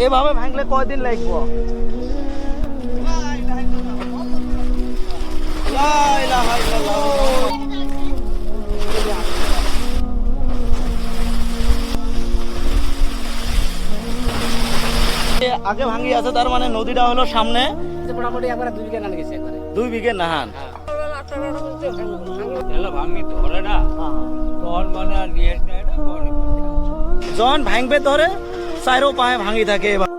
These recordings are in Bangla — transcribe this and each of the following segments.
এভাবে ভাঙলে কয়দিন লাগবো? আগে ভাঙি আছে, তার মানে নদীটা হলো সামনে। মোটামুটি একবারে 2 বিঘা নান গেছে, একবারে 2 বিঘে নাহান। ভাঙি ধরে না তখন মানে আর নিয়ে নেয় না, যখন ভাঙবে ধরে চাইরো পায়ে ভাঙি থাকে। এবার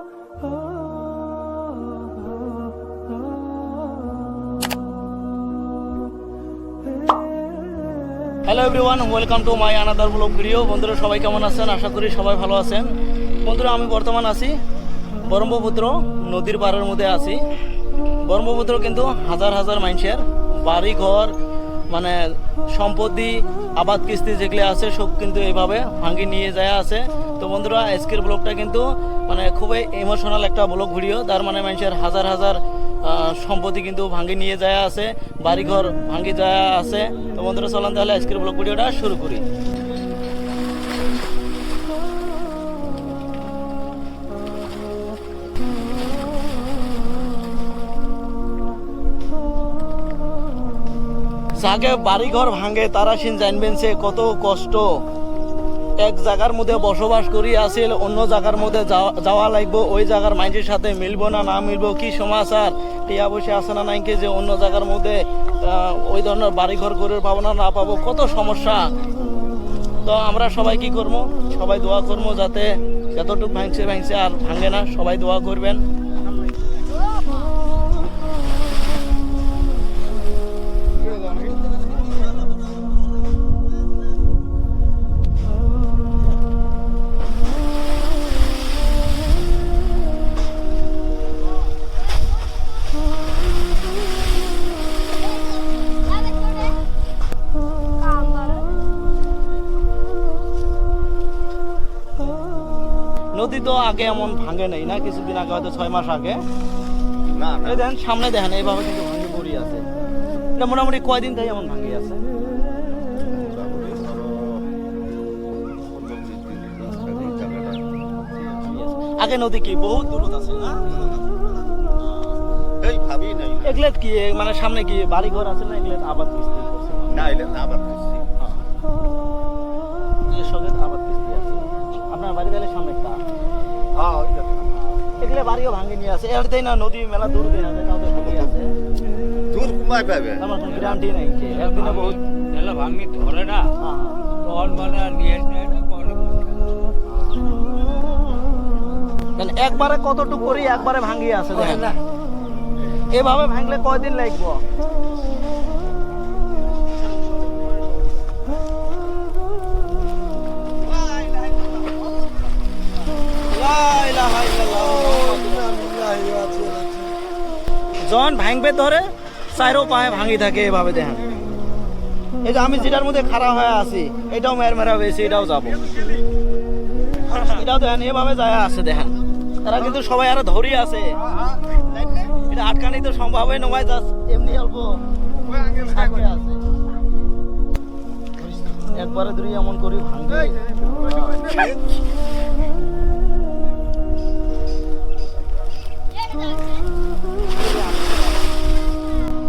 hello everyone, welcome to my another blog video. বন্ধুরা সবাই কেমন আছেন? আশা করি সবাই ভালো আছেন। বন্ধুরা আমি বর্তমান আছি ব্রহ্মপুত্র নদীর পাড়ের মধ্যে আছি। ব্রহ্মপুত্র কিন্তু হাজার হাজার মানুষের বাড়ি ঘর, মানে সম্পত্তি, আবাদ কিস্তি যেগুলো আছে সব কিন্তু এইভাবে ভাঙি নিয়ে যায় আছে। তো বন্ধুরা আজকের ব্লগটা কিন্তু মানে খুবই ইমোশনাল একটা ব্লগ ভিডিও। তার মানে মানুষের হাজার হাজার সম্পত্তি কিন্তু ভাঙি নিয়ে যায় আছে, বাড়িঘর ভাঙি যায় আছে। তো বন্ধুরা চলেন তাহলে আজকের ব্লগ ভিডিওটা শুরু করি। যাকে বাড়িঘর ভাঙে তারা সিন জানবেন সে কত কষ্ট। এক জায়গার মধ্যে বসবাস করি আসিল, অন্য জায়গার মধ্যে যাওয়া লাগবো, ওই জায়গার মানুষের সাথে মিলবো না না মিলবো, কি সমাচার টিয়া বসে আসে না নাকি যে অন্য জায়গার মধ্যে ওই ধরনের বাড়িঘর করে পাবো না না পাবো, কত সমস্যা। তো আমরা সবাই কি করবো? সবাই দোয়া করবো যাতে যতটুকু ভাঙছে ভাঙছে আর ভাঙে না। সবাই দোয়া করবেন। নদী তো আগে এমন ভাঙে নেই না, কিছুদিন আগে হয়তো 6 মাস আগে না। এই দেখেন সামনে দেখেন এইভাবে কিন্তু ভাঙে পড়ি আছে। এটা মোটামুটি কয়দিন থেকে এমন ভাঙি আছে? আগে নদী কি বহুত দূরত আছে না? এই ভাবি নাই এগুলো কি মানে সামনে কি বাড়ি ঘর আছে না? এগুলো আবাদ কিস্তি করছে না, এলে আবার খুশি। সঙ্গে আবাদ কিস্তি আছে। আপনার বাড়ি তাহলে সামনে একটা হ্যাঁ ওই দেখো, এগুলো বাড়িও ভাঙে নিয়ে আছে। এরতেই না নদী মেলা দূর দিয়ে আছে, কাউকে ভাঙে আছে। দূর কুমাই পাবে। আমার কোনো গ্যারান্টি নাই যে একদিনে বহুত এলা ভাঙি ধরে না তখন মানে আর নিয়ে নেয় না, একবারে কতটুকু করি একবারে ভাঙিয়ে আছে দেখেন। এভাবে ভাঙলে কয়দিন লাগবো? যখন ভাঙবে ধরে চাইরো পায়ে ভাঙি থাকে এভাবে দেখেন। এই যে আমি যেটার মধ্যে খাড়া হয়ে আছি এটাও মেরা হয়েছে, এটাও যাবো, এটাও দেখেন এভাবে যায় আছে দেখেন। তারা কিন্তু সবাই আরো ধরি আছে, এটা আটকানি তো সম্ভব নয়, জাস্ট এমনি অল্প থাকে আছে। একবারে দুই এমন করি ভাঙবে।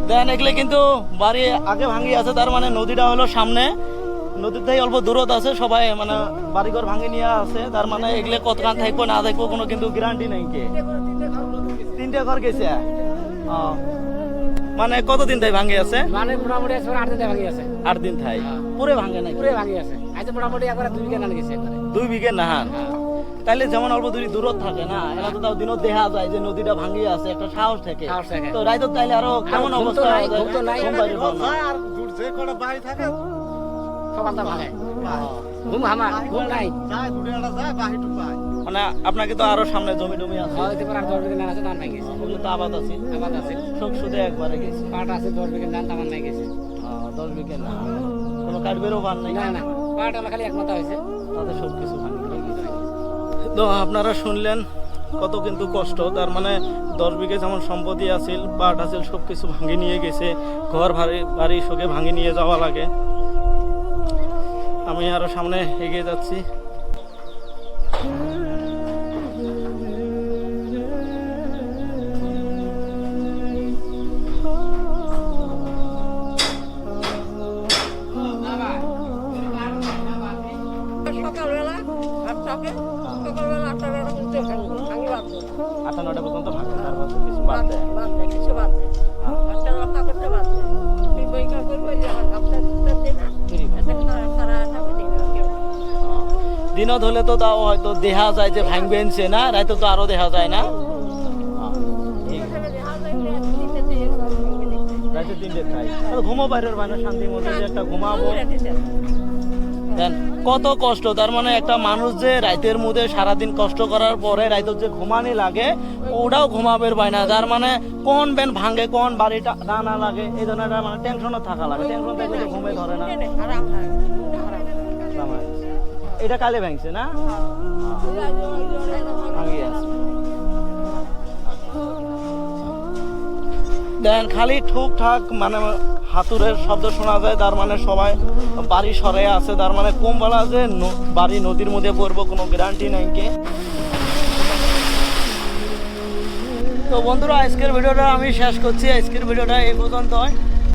দেন এগুলো কিন্তু বাড়ি আগে ভাঙি আছে, তার মানে নদীটা হলো সামনে, নদীর থেকে অল্প দূরত আছে। সবাই মানে বাড়িঘর ভাঙে নিয়ে আছে, তার মানে এগুলো কতখান থাকবো না থাকবো কোনো কিন্তু গ্যারান্টি নেই। কে 3টে ঘর গেছে? মানে কতদিন তাই ভাঙে আছে? মানে মোটামুটি 8 দিন ভাঙি আছে। 8 দিন থাই পুরে ভাঙে নাই? পুরে ভাঙি আছে। আজ মোটামুটি একবারে 2 বিঘা নান গেছে, একবারে 2 বিঘে নাহান। তাইলে যেমন অল্প দূরত থাকে না, এরা তো তাও দিনত দেখা যায় যে নদীটা ভাঙিয়ে আছে, একটা সাহস থাকে। তো রাইতো তাইলে আরো কেমন অবস্থা হয়? ঘুম তো নাই, আর দূর যে কটা বাড়ি থাকে সকালটা ভাঙে, ঘুম হামা ঘুম নাই, যায় দূরে একটা যায় বাহিটু পায়। মানে আপনাকে তো আরো সামনে জমি টমি আছে, হয়তো আর 10 বিঘা নান আছে, ধান নাই গেছে। ওগুলো তো আবাদ আছে, আবাদ আছে, সব শুধু একবারে গেছে। পাট আছে 10 বিঘা ধান, তামান নাই গেছে। 10 বিঘে না, কোনো কাটবেরও পান নাই? না না, পাট আমার খালি এক মাথা হয়েছে, তাদের সব কিছু ভাঙে। তো আপনারা শুনলেন কত কিন্তু কষ্ট। তার মানে 10 বিঘে যেমন সম্পত্তি আছিল, পাট আছিল, সব কিছু ভাঙে নিয়ে গেছে। ঘর বাড়ি সঙ্গে ভাঙে নিয়ে যাওয়া লাগে। আমি আরো সামনে এগিয়ে যাচ্ছি। 8টা 9টা পর্যন্ত ভাঙে, তারপর তো কিছু বাদ দেয়। কিছু বাদ দেয়, বাচ্চা রক্ষা করতে বাদ দেয়। তুই বইকা করবো যে আমার ভাবটা দিতে না, এটা সারা টাকা দিই না কেউ। দিনত হলে তো তাও হয়তো দেখা যায় যে ভাঙবেন সে না, রাতে তো আরো দেখা যায় না। রাতে 3টে খাই, ঘুমো বাইরের মানে শান্তির মধ্যে যে একটা ঘুমাবো। দেন কত কষ্ট, তার মানে একটা মানুষ যে রাতের মধ্যে সারাদিন কষ্ট করার পরে রাতে যে ঘুমানি লাগে ওটাও ঘুমাবের পায় না। তার মানে কোন বেন ভাঙে, কোন বাড়িটা রানা লাগে, এই ধরনের মানে টেনশনও থাকা লাগে। টেনশন থাকলে তো ঘুমে ধরে না। এটা কালে ভাঙছে না, ভাঙিয়ে আছে। দেন খালি ঠুকঠাক মানে হাতুরের শব্দ শোনা যায়, তার মানে সবাই বাড়ি সরে আছে। তার মানে কম বেলা যে বাড়ি নদীর মধ্যে পড়বো কোনো গ্যারান্টি নাই কে। তো বন্ধুরা আজকের ভিডিওটা আমি শেষ করছি। আজকের ভিডিওটা এই পর্যন্ত।